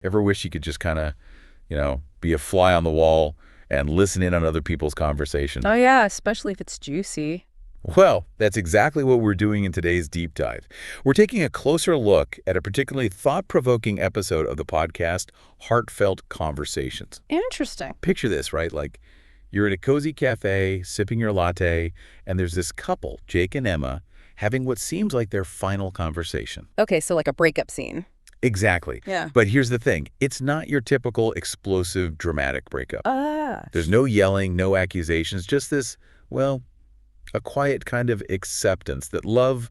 Ever wish you could just kind of, be a fly on the wall and listen in on other people's conversation? Oh, yeah, especially if it's juicy. Well, that's exactly what we're doing in today's deep dive. We're taking a closer look at a particularly thought-provoking episode of the podcast, Heartfelt Conversations. Interesting. Picture this, right? Like, you're at a cozy cafe, sipping your latte, and there's this couple, Jake and Emma, having what seems like their final conversation. Okay, so like a breakup scene. Exactly. Yeah. But here's the thing. It's not your typical explosive, dramatic breakup. Ah. There's no yelling, no accusations, just this, well, a quiet kind of acceptance that love,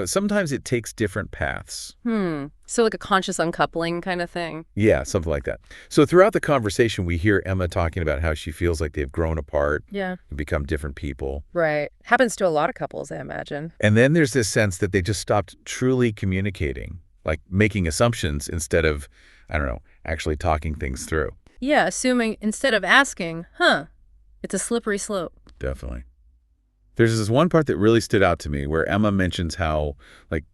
sometimes it takes different paths. So like a conscious uncoupling kind of thing? Yeah, something like that. So throughout the conversation, we hear Emma talking about how she feels like they've grown apart, Yeah. and become different people. Right. Happens to a lot of couples, I imagine. And then there's this sense that they just stopped truly communicating, like making assumptions instead of, actually talking things through. Yeah, assuming instead of asking, it's a slippery slope. Definitely. There's this one part that really stood out to me where Emma mentions how,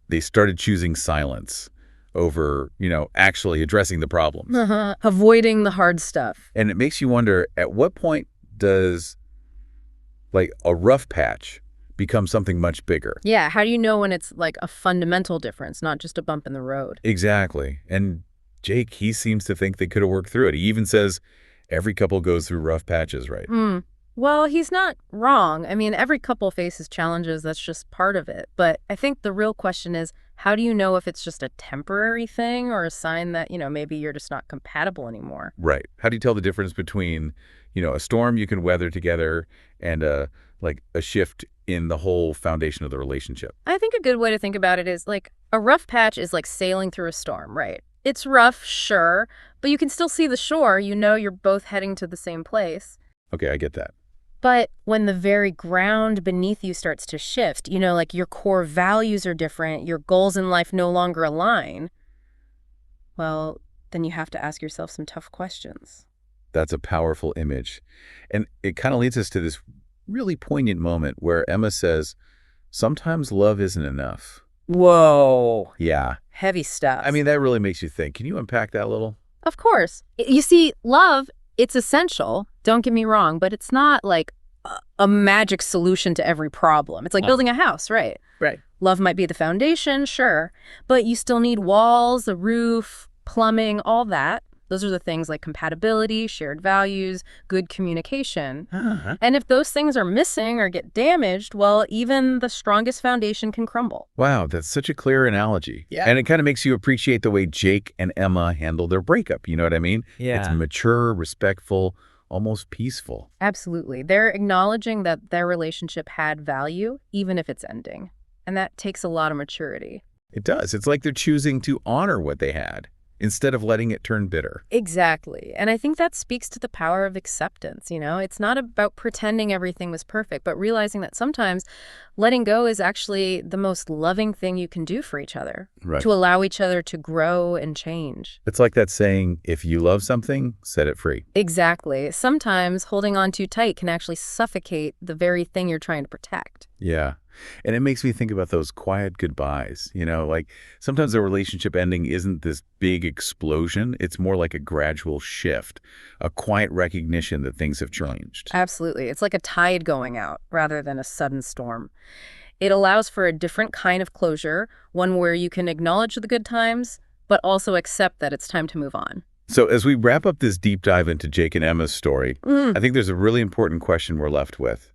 they started choosing silence over, actually addressing the problems. Avoiding the hard stuff. And it makes you wonder, at what point does, a rough patch become something much bigger? Yeah, how do you know when it's like a fundamental difference, not just a bump in the road? Exactly. And Jake, he seems to think they could have worked through it. He even says every couple goes through rough patches, right? Well, he's not wrong. I mean, every couple faces challenges. That's just part of it. But I think the real question is, how do you know if it's just a temporary thing or a sign that, maybe you're just not compatible anymore? Right. How do you tell the difference between, a storm you can weather together and a shift in the whole foundation of the relationship? I think a good way to think about it is like a rough patch is like sailing through a storm, right? It's rough, sure, but you can still see the shore. You're both heading to the same place. Okay, I get that. But when the very ground beneath you starts to shift, like your core values are different, your goals in life no longer align, well, then you have to ask yourself some tough questions. That's a powerful image. And it kind of leads us to this really poignant moment where Emma says, sometimes love isn't enough. Whoa. Yeah. Heavy stuff. I mean, that really makes you think. Can you unpack that a little? Of course. You see, love, it's essential, don't get me wrong, but it's not like a magic solution to every problem. It's like building a house, right? Right. Love might be the foundation, sure, but you still need walls, a roof, plumbing, all that. Those are the things like compatibility, shared values, good communication. And if those things are missing or get damaged, well, even the strongest foundation can crumble. Wow, that's such a clear analogy. Yeah. And it kind of makes you appreciate the way Jake and Emma handle their breakup. You know what I mean? Yeah. It's mature, respectful, almost peaceful. Absolutely. They're acknowledging that their relationship had value, even if it's ending. And that takes a lot of maturity. It does. It's like they're choosing to honor what they had instead of letting it turn bitter. Exactly. And I think that speaks to the power of acceptance, It's not about pretending everything was perfect, but realizing that sometimes letting go is actually the most loving thing you can do for each other. Right. To allow each other to grow and change. It's like that saying, if you love something, set it free. Exactly. Sometimes holding on too tight can actually suffocate the very thing you're trying to protect. Yeah. And it makes me think about those quiet goodbyes, sometimes a relationship ending isn't this big explosion. It's more like a gradual shift, a quiet recognition that things have changed. Absolutely. It's like a tide going out rather than a sudden storm. It allows for a different kind of closure, one where you can acknowledge the good times, but also accept that it's time to move on. So as we wrap up this deep dive into Jake and Emma's story, I think there's a really important question we're left with.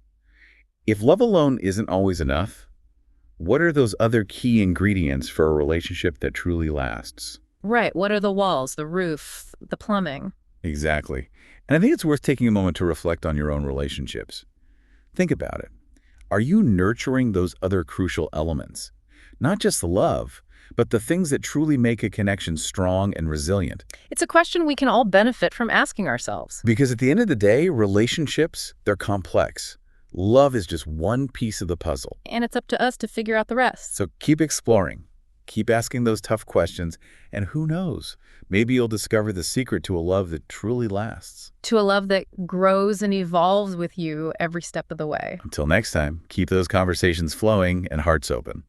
If love alone isn't always enough, what are those other key ingredients for a relationship that truly lasts? Right. What are the walls, the roof, the plumbing? Exactly. And I think it's worth taking a moment to reflect on your own relationships. Think about it. Are you nurturing those other crucial elements? Not just the love, but the things that truly make a connection strong and resilient. It's a question we can all benefit from asking ourselves. Because at the end of the day, relationships, they're complex. Love is just one piece of the puzzle. And it's up to us to figure out the rest. So keep exploring, keep asking those tough questions, and who knows, maybe you'll discover the secret to a love that truly lasts. To a love that grows and evolves with you every step of the way. Until next time, keep those conversations flowing and hearts open.